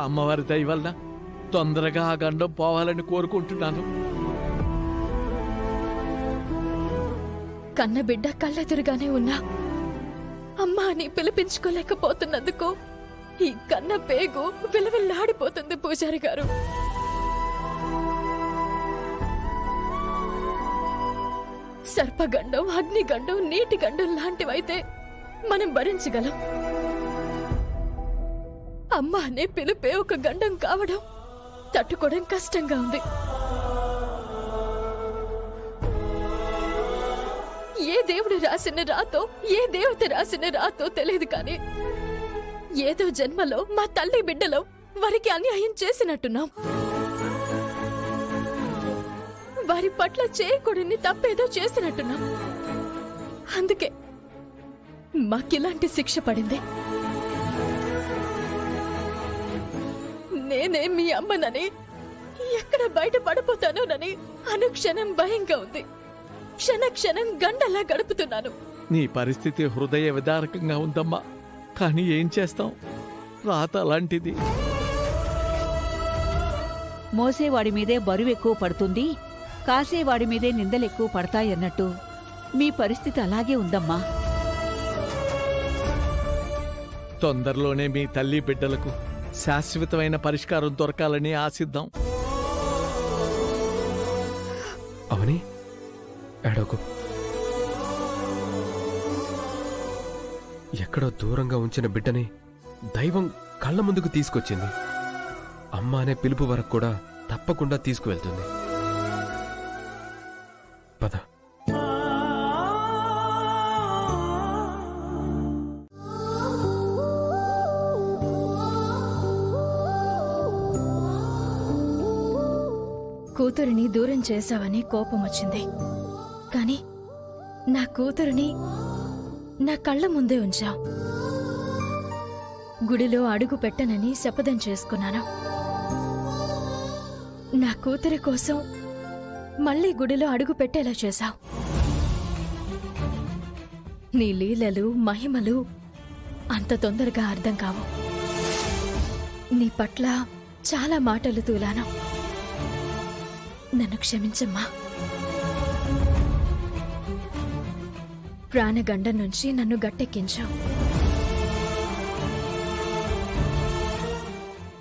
అమ్మవారి దయ వల్ల తొందరగా ఆ గండం పోవాలని కోరుకుంటున్నాను. కన్నబిడ్డ కళ్ళెదురుగానే ఉన్నా అమ్మా అని పిలిపించుకోలేకపోతున్నందుకు ఈ కన్న పేగు విలవిల్లాడిపోతుంది పూజారి గారు. సర్పగండం, అగ్నిగండం, నీటి గండం లాంటివైతే మనం భరించగలం. అమ్మా అనే పిలిపే ఒక గండం కావడం తట్టుకోవడం కష్టంగా ఉంది. ఏ దేవుడు రాసిన రాతో, ఏ దేవత రాసిన రాతో తెలియదు కానీ ఏదో జన్మలో మా తల్లి బిడ్డలో వారికి అన్యాయం చేసినట్టున్నాం. వారి పట్ల చేయకూడని తప్పేదో చేసినట్టున్నాం. అందుకే మాకిలాంటి శిక్ష పడింది. నేనే మీ అమ్మనని, ఎక్కడ బయట పడిపోతానోనని అనుక్షణం భయంగా ఉంది. క్షణ క్షణం గంటలా గడుపుతున్నాను. నీ పరిస్థితి హృదయ విదారకంగా ఉందమ్మా. కానీ ఏం చేస్తాం, రాత అలాంటిది. మోసేవాడి మీదే బరువు ఎక్కువ పడుతుంది, కాసేవాడి మీదే నిందలెక్కువ పడతాయన్నట్టు మీ పరిస్థితి అలాగే ఉందమ్మా. తొందరలోనే మీ తల్లి బిడ్డలకు శాశ్వతమైన పరిష్కారం దొరకాలని ఆశిద్దాం. అవని, ఏడోకు. ఎక్కడో దూరంగా ఉంచిన బిడ్డని దైవం కళ్ళ ముందుకు తీసుకొచ్చింది. అమ్మ అనే పిలుపు వరకు కూడా తప్పకుండా తీసుకువెళ్తుంది. పద. కూతురిని దూరం చేశావని కోపం వచ్చింది. కాని నా కూతురిని నా కళ్ళ ముందే ఉంచావు. గుడిలో అడుగు పెట్టనని శపథం చేసుకున్నాను. నా కూతురి కోసం మళ్లీ గుడిలో అడుగు పెట్టేలా చేశావు. నీ లీలలు, మహిమలు అంత తొందరగా అర్థం కావు. నీ పట్ల చాలా మాటలు తూలాను. నన్ను క్షమించమ్మా. ప్రాణగండం నుంచి నన్ను గట్టెక్కించు.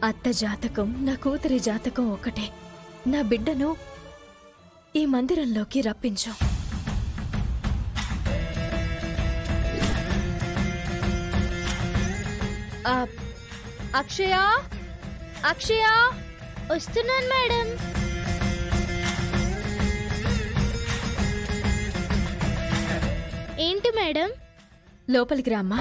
అత్త జాతకం, నా కూతురి జాతకం ఒకటే. నా బిడ్డను ఈ మందిరంలోకి రప్పించు. అక్షయ, అక్షయ, వస్తున్నాను మేడం. ఏంటి మేడం? లోపలికి రామ్మా.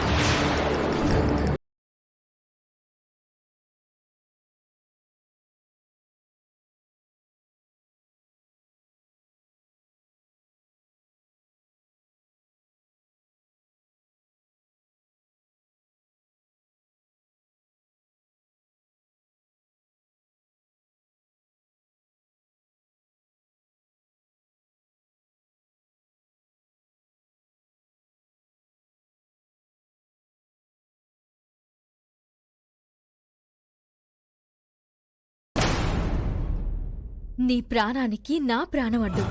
నీ ప్రాణానికి నా ప్రాణం అడ్డు.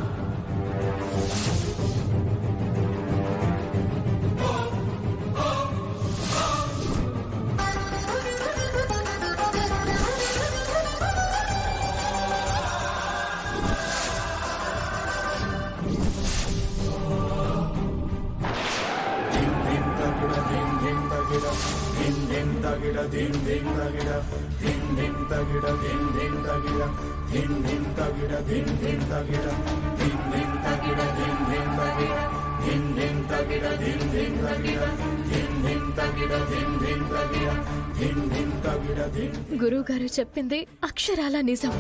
గురువుగారు చెప్పింది అక్షరాల నిజం.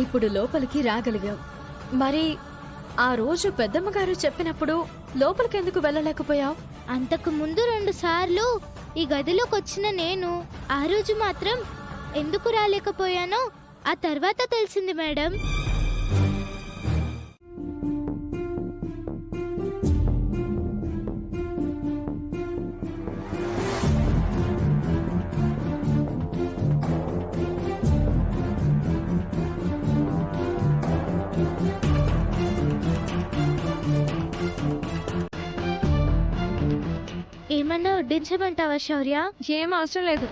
ఇప్పుడు లోపలికి రాగలిగాం. మరి ఆ రోజు పెద్దమ్మగారు చెప్పినప్పుడు లోపలికెందుకు వెళ్ళలేకపోయావు? అంతకు ముందు 2 సార్లు ఈ గదిలోకొచ్చిన నేను ఆ రోజు మాత్రం ఎందుకు రాలేకపోయానో ఆ తర్వాత తెలిసింది మేడం. వడ్డించమంటావా శౌర్య? ఏం అవసరం లేదు.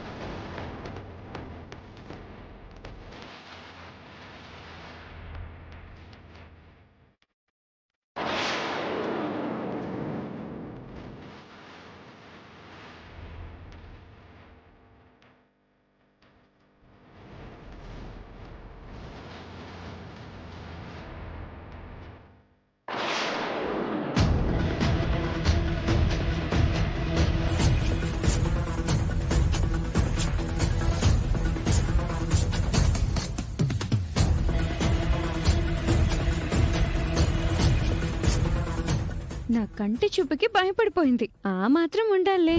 నా కంటి చూపుకి భయపడిపోయింది. ఆ మాత్రం ఉండాలే.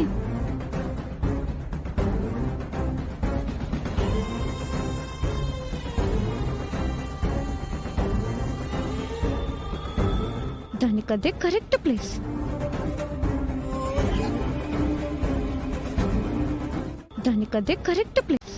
దానికదే కరెక్ట్ ప్లేస్. దానికదే కరెక్ట్ ప్లేస్.